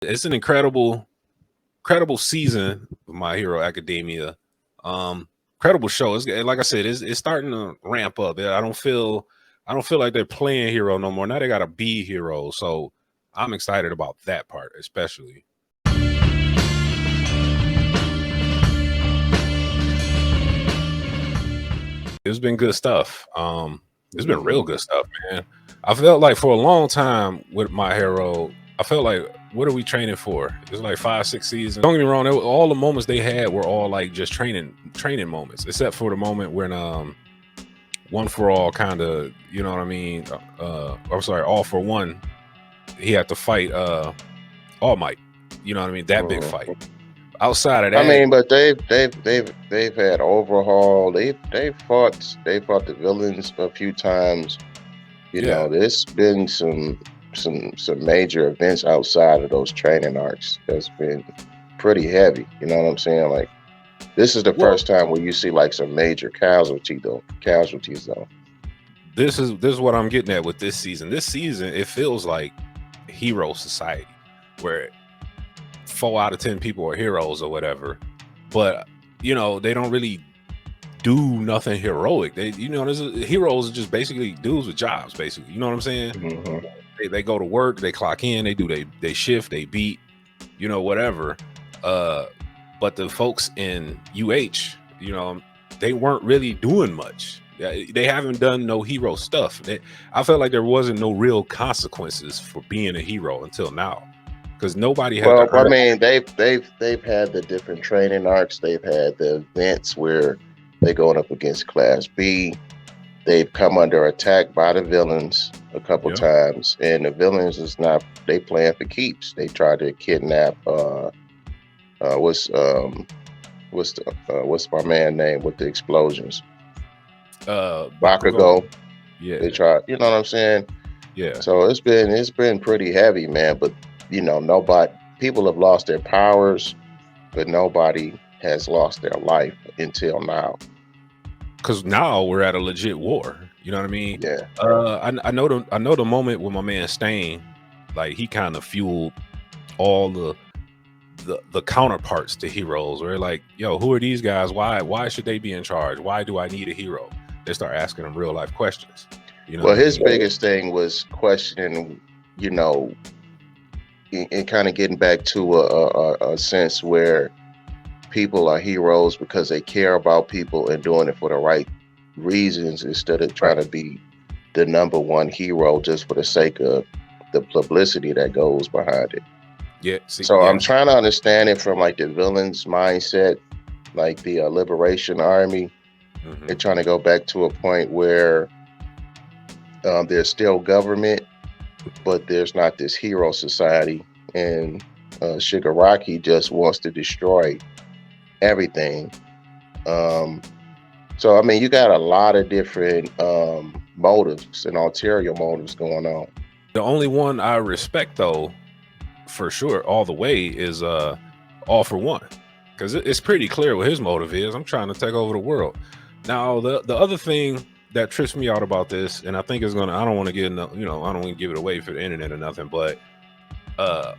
It's an incredible season of My Hero Academia. Incredible show. It's like I said, it's starting to ramp up. I don't feel like they're playing hero no more. Now they got to be heroes. So I'm excited about that part, especially. It's been good stuff. It's been real good stuff, man. I felt like for a long time with My Hero, I felt like, what are we training for? It was like 5, 6 seasons. Don't get me wrong, all the moments they had were all like just training moments, except for the moment when One for All kind of, you know what I mean? I'm sorry, All for One. He had to fight All Might. You know what I mean? That big fight. Outside of that, I mean, but they've had overhaul. They've fought the villains a few times. You know, there's been some major events outside of those training arcs that's been pretty heavy. You know what I'm saying? Like, this is the first time where you see like some major casualties though. This is what I'm getting at with this season. This season, it feels like hero society, where 4 out of 10 people are heroes or whatever, but you know, they don't really do nothing heroic. Heroes are just basically dudes with jobs, basically. You know what I'm saying? Mm-hmm. They go to work, they clock in, they do they shift, they beat, you know, whatever. But the folks in UH, you know, they weren't really doing much. They haven't done no hero stuff. I felt like there wasn't no real consequences for being a hero until now, because nobody had to Well, I earn. mean, they've had the different training arcs. They've had the events where they're going up against Class B. They've come under attack by the villains a couple times, and the villains is not, they playing for keeps. They try to kidnap what's my man name with the explosions? Bakugo. Yeah. They try, you know what I'm saying? Yeah. So it's been pretty heavy, man. But you know, people have lost their powers, but nobody has lost their life until now. Because now we're at a legit war. You know what I mean? Yeah. I know the moment with my man Stain, like he kind of fueled all the counterparts to heroes. Where like, yo, who are these guys? Why should they be in charge? Why do I need a hero? They start asking them real life questions. You know. Well, his biggest thing was questioning, you know, and kind of getting back to a sense where people are heroes because they care about people and doing it for the right reasons, instead of trying to be the number one hero just for the sake of the publicity that goes behind it. Yeah. I'm trying to understand it from like the villain's mindset, like the Liberation Army. Mm-hmm. They're trying to go back to a point where there's still government, but there's not this hero society, and Shigaraki just wants to destroy everything. So I mean, you got a lot of different motives and ulterior motives going on. The only one I respect, though, for sure, all the way, is All for One, because it's pretty clear what his motive is. I'm trying to take over the world. Now, the other thing that trips me out about this, and I think is gonna, I don't want to get, I don't want to give it away for the internet or nothing, but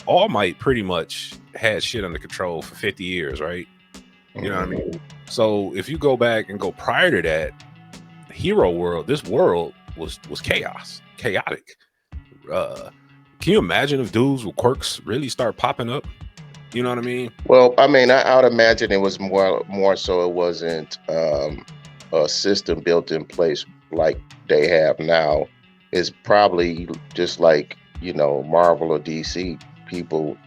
All Might pretty much had shit under control for 50 years, right? You know what I mean? So if you go back and go prior to that, hero world, this world was chaotic. Can you imagine if dudes with quirks really start popping up? You know what I mean? Well, I mean, I would imagine it was more so it wasn't a system built in place like they have now. It's probably just like, you know, Marvel or DC, people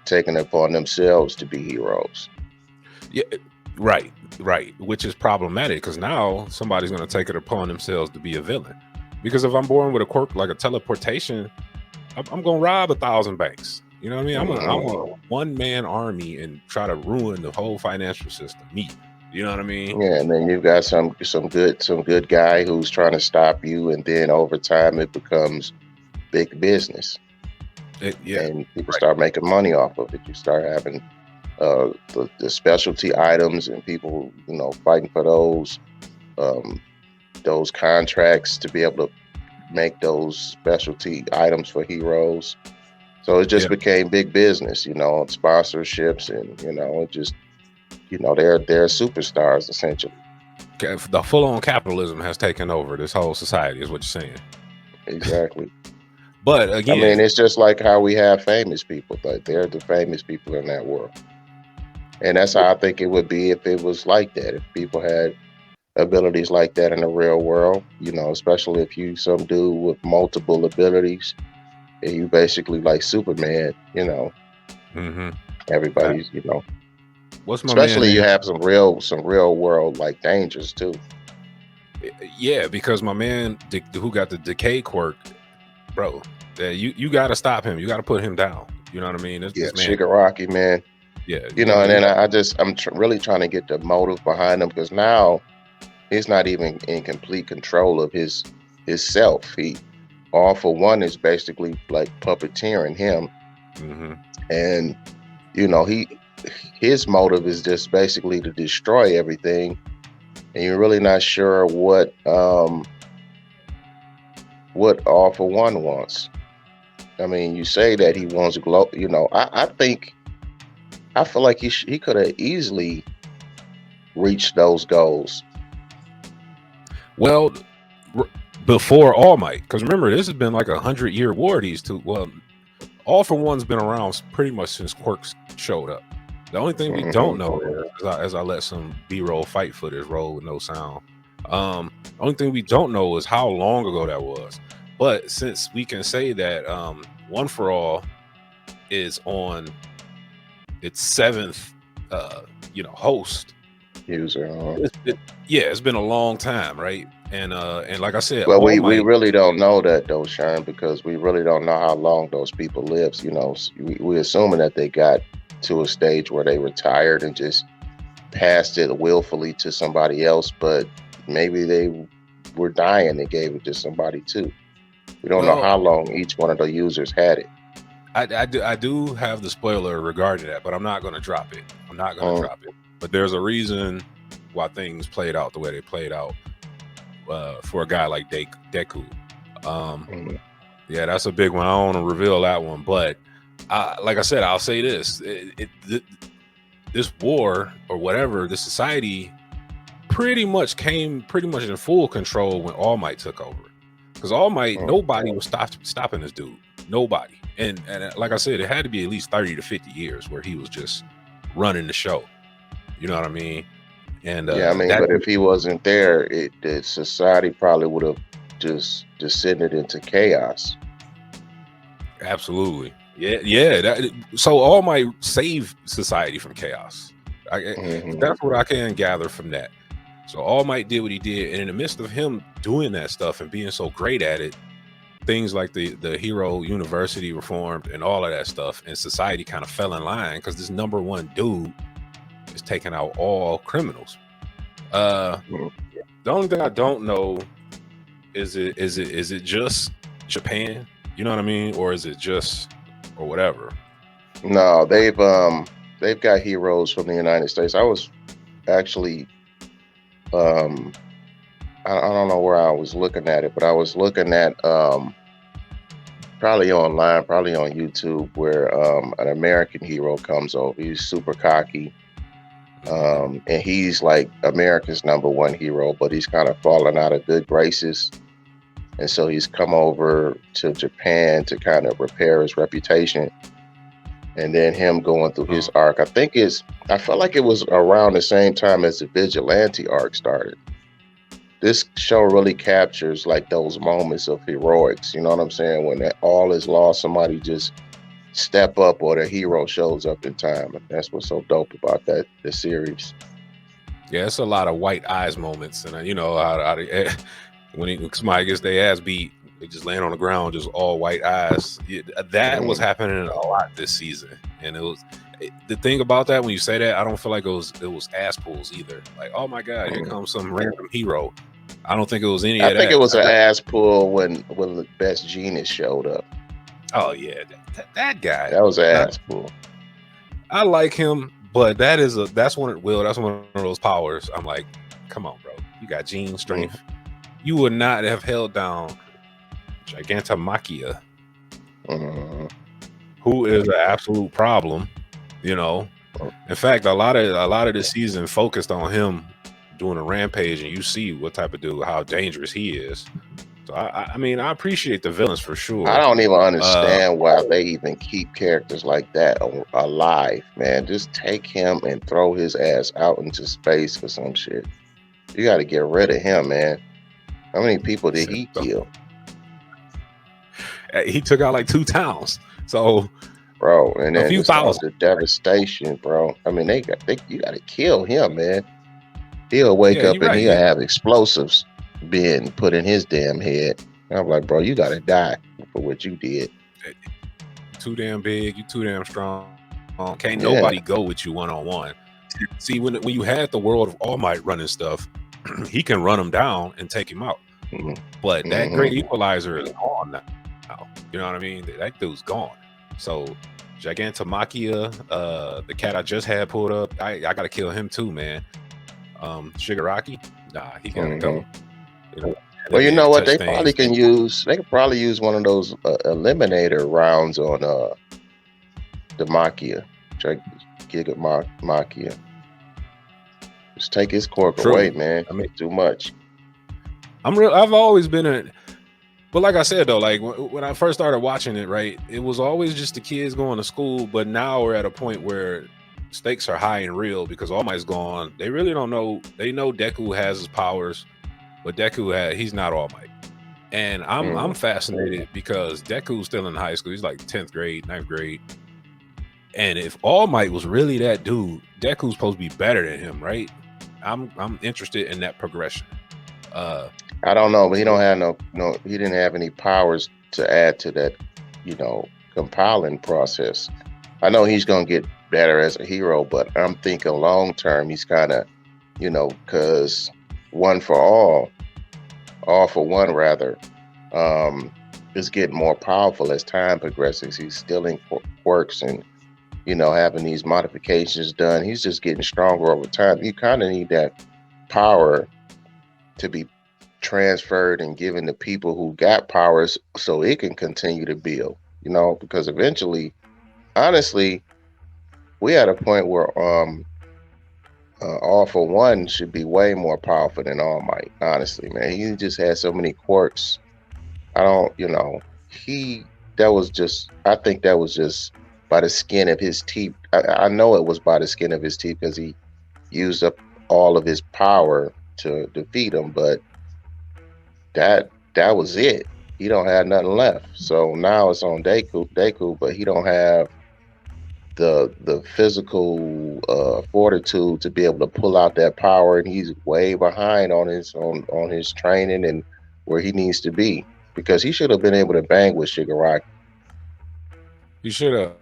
taking it upon themselves to be heroes. Yeah, right. Which is problematic, because now somebody's going to take it upon themselves to be a villain. Because if I'm born with a quirk like a teleportation, I'm going to rob 1,000 banks. You know what I mean? I'm a one-man army and try to ruin the whole financial system. Me. You know what I mean? Yeah, and then you've got some good guy who's trying to stop you, and then over time it becomes big business. And people start making money off of it. You start having the specialty items, and people, you know, fighting for those contracts to be able to make those specialty items for heroes. So it just Yeah, became big business, sponsorships, and they're superstars essentially. the full-on capitalism has taken over this whole society, is what you're saying. Exactly. But I mean, again, it's just like how we have famous people, but they're the famous people in that world. And that's how I think it would be if it was like that. If people had abilities like that in the real world, especially if you some dude with multiple abilities and you basically like Superman, hmm everybody's, what's my man especially you name? have some real world like dangers too. Yeah, because my man who got the decay quirk, bro, you got to stop him. You got to put him down. You know what I mean? Yeah, This man, Shigaraki, man. yeah, And then I'm really trying to get the motive behind him because now he's not even in complete control of his self. He All for One is basically like puppeteering him, hmm and he his motive is just basically to destroy everything, and you're really not sure what All for One wants. I mean, you say that he wants glow. I feel like he could have easily reached those goals. Well, before All Might, because remember, this has been like 100-year war. These two, well, All for One's been around pretty much since Quirks showed up. The only thing we don't Hmm. know is, as I let some B-roll fight footage roll with no sound. The only thing we don't know is how long ago that was. But since we can say that One for All is on its seventh, host, User. yeah, it's been a long time, right? And like I said, Well, All we Might. really don't know that though, Sharon, because we really don't know how long those people lives. We assuming that they got to a stage where they retired and just passed it willfully to somebody else, but maybe they were dying and gave it to somebody too. We don't know Well, how long each one of the users had it. I do have the spoiler regarding that, but I'm not going to drop it. I'm not going to Mm, drop it. But there's a reason why things played out the way they played out for a guy like Deku. Um, mm, yeah, that's a big one. I don't want to reveal that one, but like I said, I'll say this: this war or whatever, the society pretty much in full control when All Might took over. Because All Might, mm. nobody was stopping this dude. Nobody. And like I said, it had to be at least 30 to 50 years where he was just running the show. You know what I mean? And Yeah, I mean, that but if he wasn't there, the society probably would have just descended into chaos. absolutely. Yeah. So All Might saved society from chaos. Hmm. That's what I can gather from that. So All Might did what he did, and in the midst of him doing that stuff and being so great at it, things like the Hero University reformed and all of that stuff, and society kind of fell in line because this number one dude is taking out all criminals. Uh, the only thing I don't know is it just Japan? You know what I mean, or is it just or whatever? No, they've got heroes from the United States. I was actually I don't know where I was looking at it, but I was looking at probably online, probably on YouTube, where an American hero comes over. He's super cocky, and he's like America's number one hero, but he's kind of fallen out of good graces, and so he's come over to Japan to kind of repair his reputation. And then him going through his arc, I felt like it was around the same time as the Vigilante arc started. This show really captures like those moments of heroics. You know what I'm saying? When all is lost, somebody just step up or the hero shows up in time. And that's what's so dope about the series. Yeah, it's a lot of white eyes moments, and when somebody gets their ass beat, they just land on the ground, just all white eyes. That was Mm, happening a lot this season, and the thing about that. When you say that, I don't feel like it was ass pulls either. Like, oh my god, here mm. comes some random hero. I don't think it was any I of think it that. was an ass pull when the best genius showed up. Oh yeah, that guy. That was an Now, ass pull. I like him, but that's one of those powers. I'm like, come on, bro. You got gene Mm, strength. You would not have held down gigantomachia. mm. who is an absolute problem. You know, in fact, a lot of this season focused on him doing a rampage, and you see what type of dude, how dangerous he is. So I mean, I appreciate the villains for I sure. don't even understand why they even keep characters like that alive, man. Just take him and throw his ass out into space for some shit. You got to get rid of him, man. How many people did he kill? He took out like 2 towns. So, bro, and a then few just all thousand. the devastation, bro. I mean, you got to kill him, man. He'll wake Yeah, up you're and right. he'll have explosives being put in his damn head. I'm like, bro, you got to die for what you did. Too damn big. You too damn strong. Can't nobody go with you one-on-one. See, when you had the world of All Might running stuff, he can run him down and take him out. But that great equalizer is gone now. You know what I mean? That dude's gone. So gigantomachia, the cat I just had pulled up, I gotta kill him too, man. Shigaraki, nah, he gotta go. You know, well, you know what? They probably can use. They could probably use one of those eliminator rounds on the Machia, gigantomachia. Just take his quirk away, man. I mean, too much. I've always been a. But like I said though, like when I first started watching it, right, it was always just the kids going to school. But now we're at a point where stakes are high and real because All Might's gone. They really don't know. They know Deku has his powers, but he's not All Might. And I'm fascinated because Deku's still in high school. He's like 10th grade, 9th grade. And if All Might was really that dude, Deku's supposed to be better than him, right? I'm interested in that progression. I don't know, but he don't have he didn't have any powers to add to that, compiling process. I know he's gonna get better as a hero, but I'm thinking long term he's kind of, because one for all for one rather, is getting more powerful as time progresses. He's stealing quirks and having these modifications done. He's just getting stronger over time. You kind of need that power to be transferred and given to people who got powers so it can continue to build, because eventually, honestly, we at a point where All for One should be way more powerful than All Might. Honestly, man, he just had so many quirks. I don't, I think that was just by the skin of his teeth. I know it was by the skin of his teeth because he used up all of his power to defeat him, but that was it. He don't have nothing left. So now it's on Deku, but he don't have the physical fortitude to be able to pull out that power, and he's way behind on his training and where he needs to be, because he should have been able to bang with Shigaraki. He should have.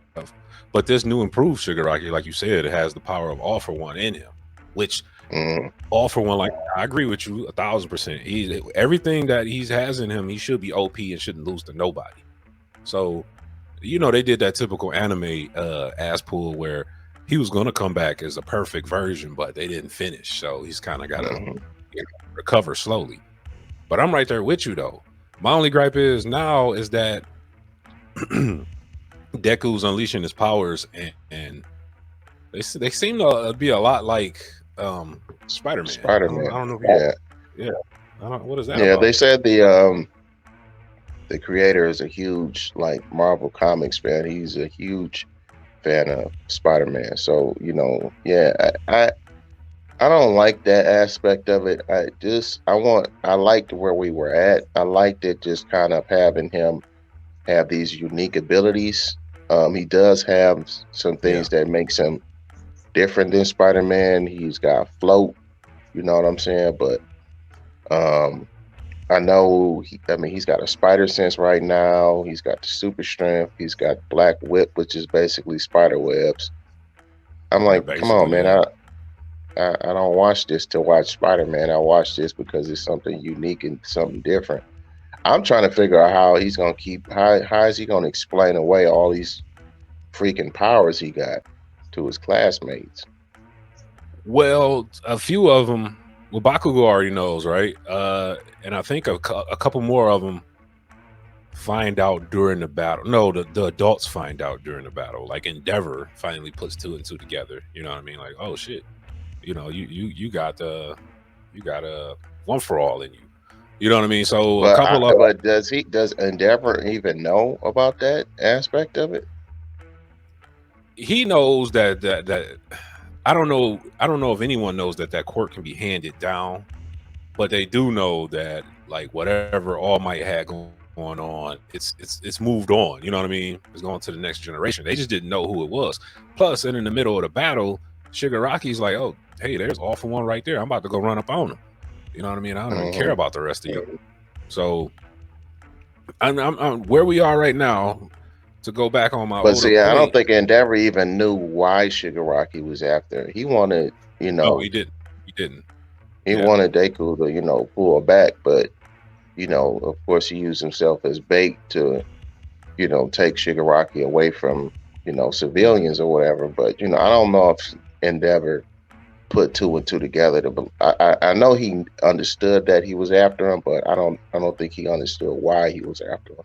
But this new improved Shigaraki, like you said, it has the power of All for One in him, which All for One, like I agree with you 1,000%. Everything that he has in him, he should be OP and shouldn't lose to nobody. So, they did that typical anime ass pull where he was going to come back as a perfect version, but they didn't finish. So he's kind of got to recover slowly. But I'm right there with you, though. My only gripe is that Deku's unleashing his powers, and they seem to be a lot like Spider-Man. Spider-Man. I don't know. Yeah. What is that? Yeah, about? They said the creator is a huge Marvel Comics fan. He's a huge fan of Spider-Man. So I don't like that aspect of it. I liked where we were at. I liked it just kind of having him have these unique abilities. He does have some things that makes him different than Spider-Man. He's got float, you know what I'm saying? But I know he's got a spider sense right now. He's got the super strength. He's got black whip, which is basically spider webs. I'm like, come on, man. I don't watch this to watch Spider-Man. I watch this because it's something unique and something different. I'm trying to figure out how he's gonna how is he gonna explain away all these freaking powers he got to his classmates. Well, a few of them, Bakugo already knows, right? And I think a couple more of them find out during the battle. No, the adults find out during the battle. Like Endeavor finally puts two and two together. You know what I mean? Like, oh shit, you got you got a one for all in you. You know what I mean? So a couple of But does Endeavor even know about that aspect of it? he knows that I don't know if anyone knows that that quirk can be handed down, but they do know that like whatever All Might had going on, it's moved on. You know what I mean? It's going to the next generation. They just didn't know who it was. Plus, and in the middle of the battle, Shigaraki's like, "Oh, hey, there's All for One right there. I'm about to go run up on him." You know what I mean? I don't even care Hmm. about the rest of you. So I'm where we are right now. To go back on my But older see, I don't point, think Endeavor even knew why Shigaraki was after. He wanted, no, he didn't. He didn't. he Yeah, wanted Deku to, pull back, but of course, he used himself as bait to, take Shigaraki away from, civilians or whatever. But I don't know if Endeavor put two and two together. I know he understood that he was after him, but I don't think he understood why he was after him.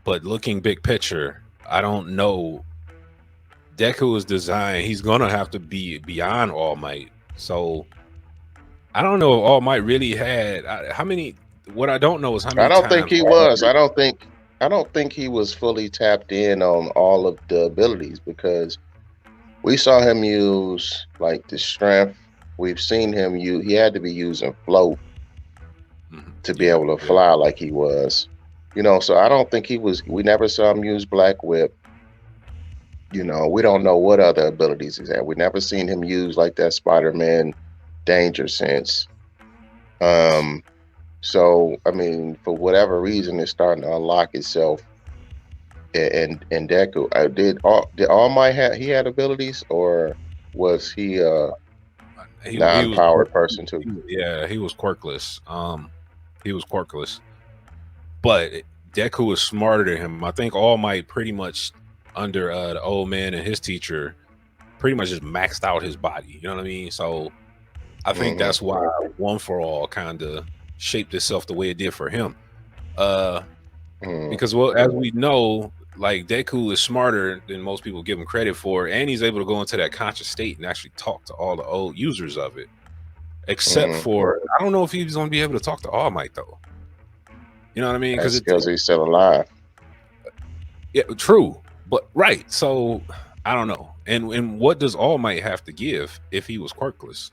but looking big picture, I don't know. Deku is designed. He's gonna have to be beyond All Might. So I don't know if All Might really had how many. What I don't know is how I many don't think times he All was. Might. I don't think he was fully tapped in on all of the abilities because we saw him use like the strength. We've seen him use. He had to be using float to be Yeah, able to yeah. fly like he was. So I don't think he was. We never saw him use Black Whip. We don't know what other abilities he's had. We never seen him use like that Spider-Man danger sense. Um, so I mean, for whatever reason, it's starting to unlock itself in Deku. Did All Might he had abilities or was he a He was non-powered person too? yeah, he was quirkless. He was quirkless, but Deku was smarter than him. I think All Might pretty much under the old man and his teacher pretty much just maxed out his body. You know what I mean? So I think Hmm. that's why One for All kind of shaped itself the way it did for him. Uh, Hmm. because well, as we know, like Deku is smarter than most people give him credit for, and he's able to go into that conscious state and actually talk to all the old users of it. Except Hmm. for I don't know if he's going to be able to talk to All Might though. You know what I mean? Because That's because he's still alive. yeah, true, but right. So I don't know. And what does All Might have to give if he was quirkless?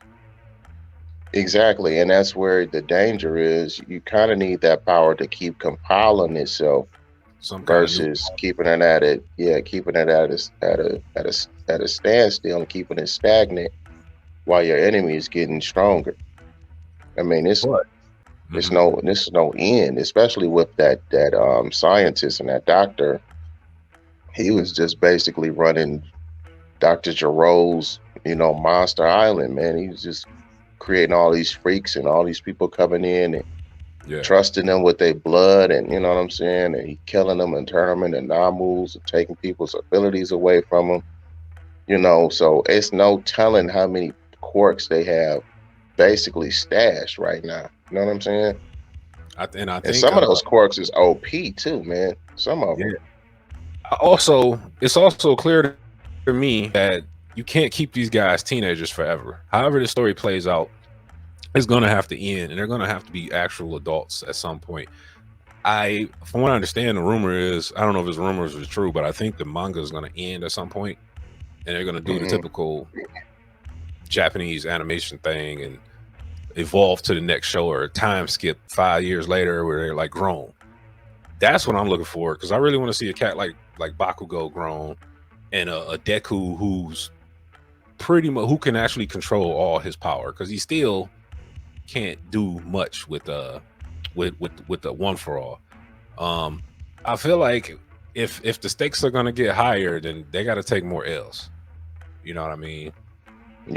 Exactly, and that's where the danger is. You kind of need that power to keep compiling itself Some kind of new versus keeping it at it. Yeah, keeping it at a standstill and keeping it stagnant while your enemy is getting stronger. I mean, what? this is no end, especially with that scientist and that doctor. He was just basically running Dr. Giro's, Monster Island, man. He was just creating all these freaks and all these people coming in and Yeah. trusting them with their blood, and you know what I'm saying, and he killing them and turning them into namus and taking people's abilities away from them. So it's no telling how many quirks they have basically stashed right now. You know what I'm saying? And I And think some of those quirks is OP too, man. Some of yeah. them. Also, it's also clear to me that you can't keep these guys teenagers forever. However, the story plays out, it's gonna have to end, and they're gonna have to be actual adults at some point. From what I understand, the rumor is I don't know if it's rumors or true, but I think the manga is gonna end at some point, and they're gonna do the Hmm. typical Japanese animation thing and evolve to the next show or time skip 5 years later where they're like grown. That's what I'm looking for because I really want to see a cat like Bakugo grown and a Deku who's pretty much who can actually control all his power because he still can't do much with the one for all. Um, I feel like if the stakes are gonna get higher, then they got to take more L's. You know what I mean?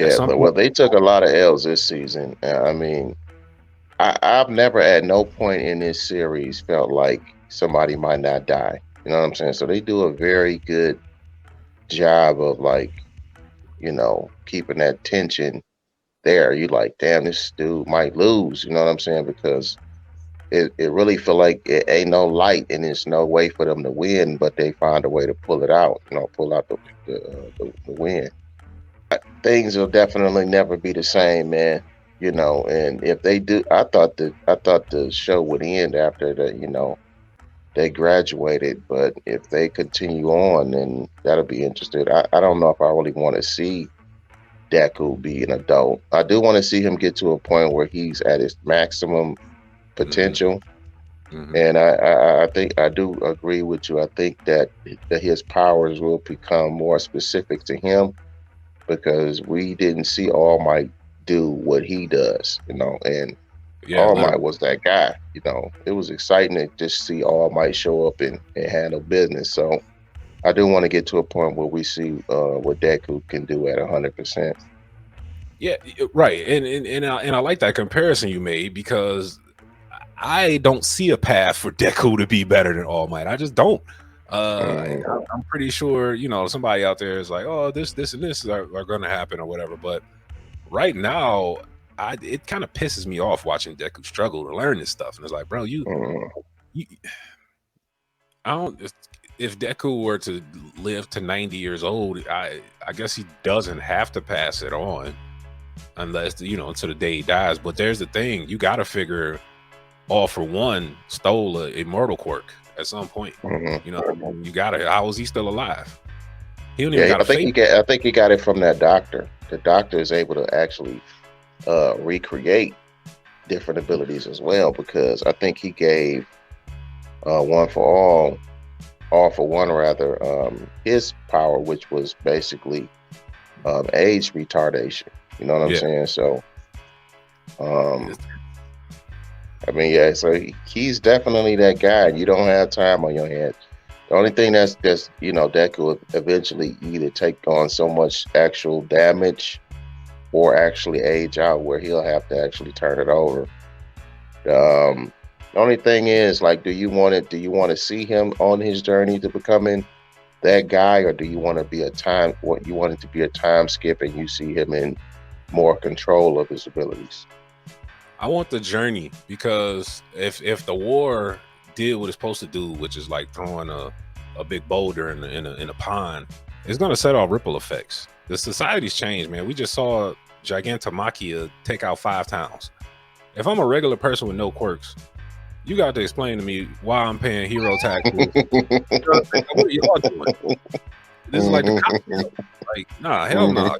At Yeah, some but well, point, they took a lot of L's this season. I mean, I've never at no point in this series felt like somebody might not die. You know what I'm saying? So they do a very good job of like, keeping that tension there. You like, damn, this dude might lose. You know what I'm saying? Because it really feel like it ain't no light and there's no way for them to win, but they find a way to pull it out. Pull out the win. Things will definitely never be the same, man. And if they do, I thought the show would end after they graduated, but if they continue on, then that'll be interesting. I don't know if I really want to see Deku be an adult. I do want to see him get to a point where he's at his maximum potential. And I think I do agree with you. I think that his powers will become more specific to him because we didn't see All Might do what he does, and Yeah, All Might literally. was that guy. It was exciting to just see All Might show up and handle business. So I do want to get to a point where we see what Deku can do at 100%. Yeah, right. And I like that comparison you made because I don't see a path for Deku to be better than All Might. I just don't. I'm pretty sure somebody out there is like, oh, this and this are going to happen or whatever. But right now, it kind of pisses me off watching Deku struggle to learn this stuff. And it's like, bro, you I don't. If Deku were to live to 90 years old, I guess he doesn't have to pass it on unless until the day he dies. But there's the thing: you got to figure All for One stole a immortal quirk at some point. You gotta. How is he still alive? He don't even got a fate. I think he got it from that doctor. The doctor is able to actually recreate different abilities as well, because I think he gave One for All for One rather, his power, which was basically age retardation. You know what I'm saying? So, I mean, yeah. So he's definitely that guy. You don't have time on your hands. The only thing that's that could eventually either take on so much actual damage or actually age out where he'll have to actually turn it over. The only thing is, like, do you want to see him on his journey to becoming that guy, or do you want it to be a time skip and you see him in more control of his abilities? I want the journey, because if the war did what it's supposed to do, which is like throwing a big boulder in a pond, it's gonna set off ripple effects. The society's changed, man. We just saw gigantomachia take out 5 towns. If I'm a regular person with no quirks, you got to explain to me why I'm paying hero taxes. What are y'all doing? This is like the cop. Like, nah, hell no.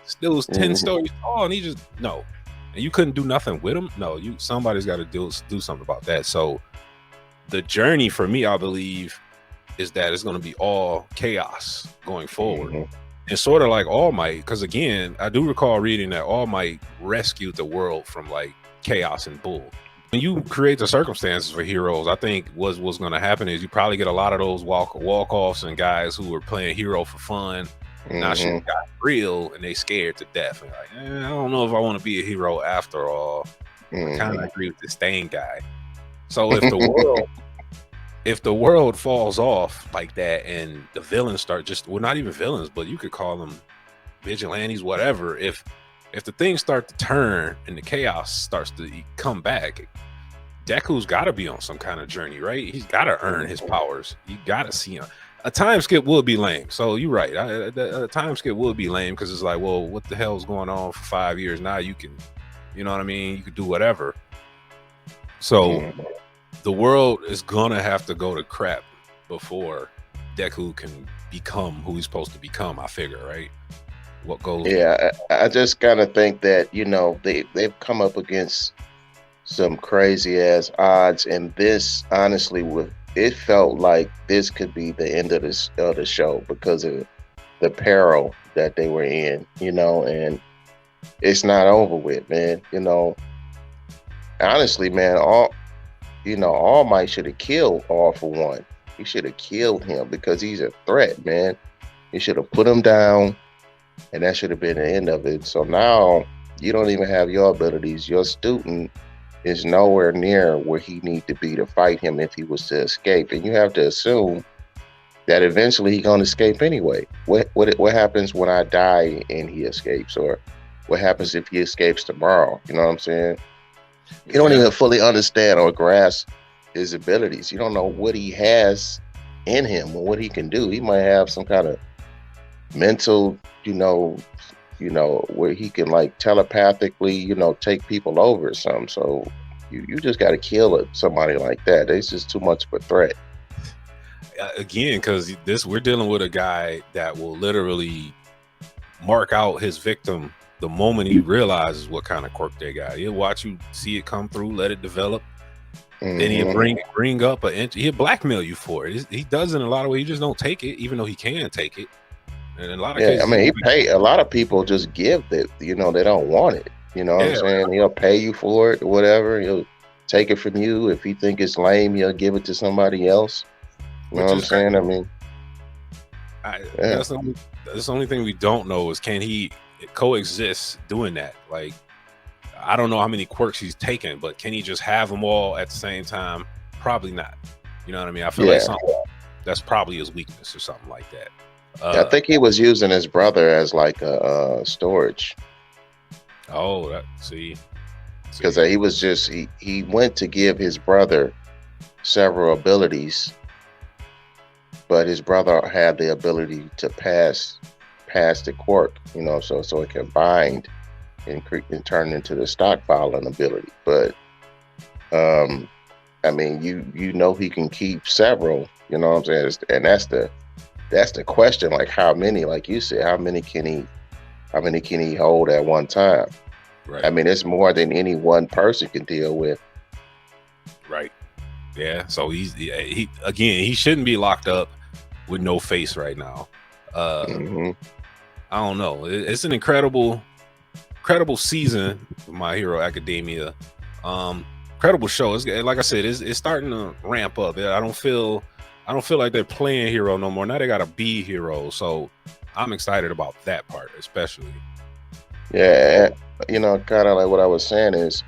Still 10 stories tall, and he just no. And you couldn't do nothing with him. No, somebody's got to do something about that. So the journey for me, I believe, is that it's going to be all chaos going forward. And sort of like All Might, because again, I do recall reading that All Might rescued the world from like chaos and bull. When you create the circumstances for heroes, I think what's going to happen is you probably get a lot of those walk-offs and guys who were playing hero for fun. Now shit got real and they scared to death. And like, I don't know if I want to be a hero after all. I kind of agree with the Stain guy. So if the world falls off like that and the villains start not even villains, but you could call them vigilantes, whatever. If the things start to turn and the chaos starts to come back, Deku's got to be on some kind of journey, right? He's got to earn his powers. You got to see him. A time skip would be lame. So you're right. A time skip would be lame because it's like, well, what the hell's going on for 5 years? Now you can, you know what I mean? You could do whatever. So the world is gonna have to go to crap before Deku can become who he's supposed to become. I figure, right? What goes? Yeah, I just kind of think that they've come up against some crazy ass odds, and this honestly it felt like this could be the end of the show because of the peril that they were in, and it's not over with, man. Honestly, man, All Might should have killed All for One. He should have killed him because he's a threat, man. He should have put him down, and that should have been the end of it. So now you don't even have your abilities. Your student is nowhere near where he need to be to fight him if he was to escape. And you have to assume that eventually he's gonna escape anyway. What happens when I die and he escapes, or what happens if he escapes tomorrow? You know what I'm saying? You don't Yeah, even fully understand or grasp his abilities. You don't know what he has in him or what he can do. He might have some kind of mental, where he can like telepathically, take people over or something. So you just got to kill somebody like that. It's just too much of a threat. again, because we're dealing with a guy that will literally mark out his victim the moment he realizes what kind of quirk they got. He'll watch you see it come through, let it develop. Then he'll bring up he'll blackmail you for it. He does it in a lot of ways. You just don't take it, even though he can take it. And in a lot of Yeah, I cases, mean, he pay a lot of people just give that, they don't want it. You know what I'm saying? He'll pay you for it or whatever. He'll take it from you. If he think it's lame, he'll give it to somebody else. You know what I'm saying? I mean, that's the only thing we don't know is, can he coexist doing that? Like, I don't know how many quirks he's taken, but can he just have them all at the same time? Probably not. You know what I mean? I feel like that's probably his weakness or something like that. I think he was using his brother as like a storage. Oh, see, because he was just he went to give his brother several abilities, but his brother had the ability to pass the quirk, so it can bind and turn into the stockpiling ability. But I mean, he can keep several. You know what I'm saying? And that's the question. Like, how many? Like you said, how many can he hold at one time? Right. I mean, it's more than any one person can deal with. Right. Yeah. So he shouldn't be locked up with no face right now. I don't know. It's an incredible season of My Hero Academia. Incredible show. It's, like I said, it's starting to ramp up. I don't feel like they're playing hero no more. Now they got to be hero. So I'm excited about that part, especially. Yeah, kind of like what I was saying is,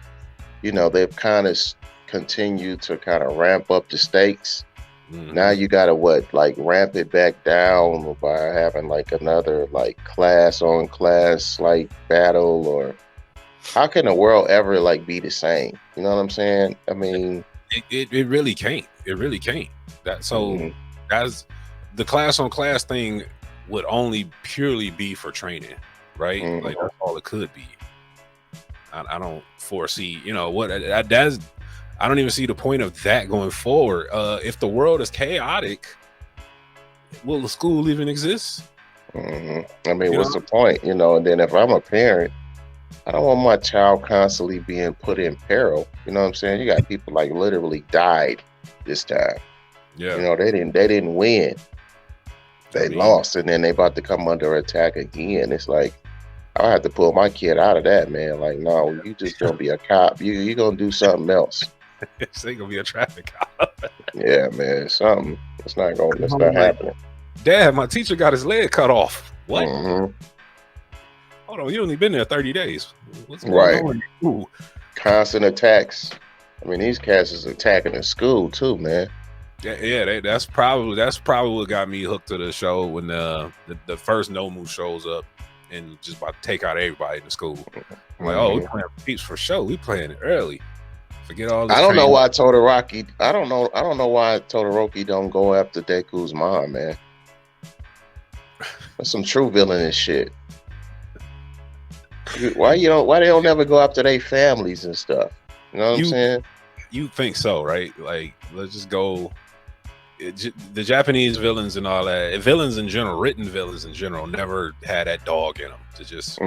they've kind of continued to kind of ramp up the stakes. Now you gotta ramp it back down by having like another like class on class like battle, or how can the world ever like be the same? You know what I'm saying? I mean, it really can't. It really can't. That's the class on class thing would only purely be for training, right? Like, that's all it could be. I don't foresee, that's. I don't even see the point of that going forward. If the world is chaotic, will the school even exist? I mean, what's the point? And then if I'm a parent, I don't want my child constantly being put in peril. You know what I'm saying? You got people like literally died this time. Yeah. They didn't win. They lost, and then they about to come under attack again. It's like, I'll have to pull my kid out of that, man. Like, no, you just gonna be a cop. You gonna do something else. It's ain't gonna be a traffic cop. Yeah, man, something. It's not happening. Dad, my teacher got his leg cut off. What? Hold on, you only been there 30 days. What's going on? Ooh. Constant attacks. I mean, these cats is attacking the school too, man. Yeah, that's probably what got me hooked to the show when the first Nomu shows up and just about to take out everybody in the school. I'm like, we playing peeps for show. We playing it early. Forget all this. I don't know why Todoroki. I don't know why Todoroki don't go after Deku's mom, man. That's some true villainous shit. Why they don't ever go after their families and stuff? You know what I'm saying? You think so, right? Like, let's just go. The Japanese villains and all that, villains in general, written villains in general, never had that dog in them to just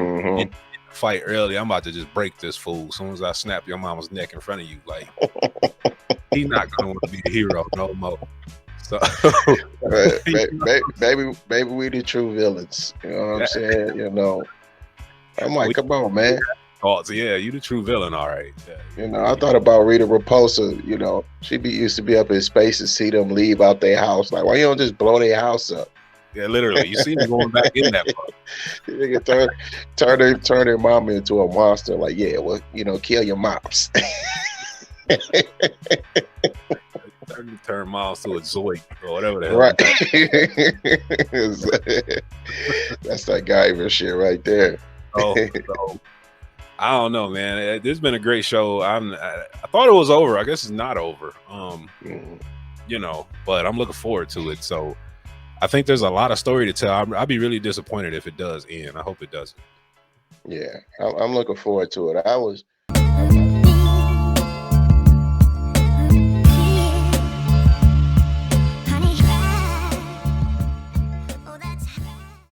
fight early. I'm about to just break this fool. As soon as I snap your mama's neck in front of you, like, he's not gonna want to be a hero no more. So maybe we the true villains. You know what I'm saying? I'm like, come on, man. Yeah, you the true villain, all right. I thought about Rita Repulsa. She used to be up in space and see them leave out their house. Like, why you don't just blow their house up? Yeah, literally. You see them going back in that part. You can turn their mom into a monster. Like, yeah, well, kill your moms. Turn moms to a Zoid or whatever the hell. Right. That's that Guyver shit right there. I don't know, man. This has been a great show. I thought it was over. I guess it's not over. You know, but I'm looking forward to it. So I think there's a lot of story to tell. I'll be really disappointed if it does end. I hope it doesn't. Yeah, I'm looking forward to it. I was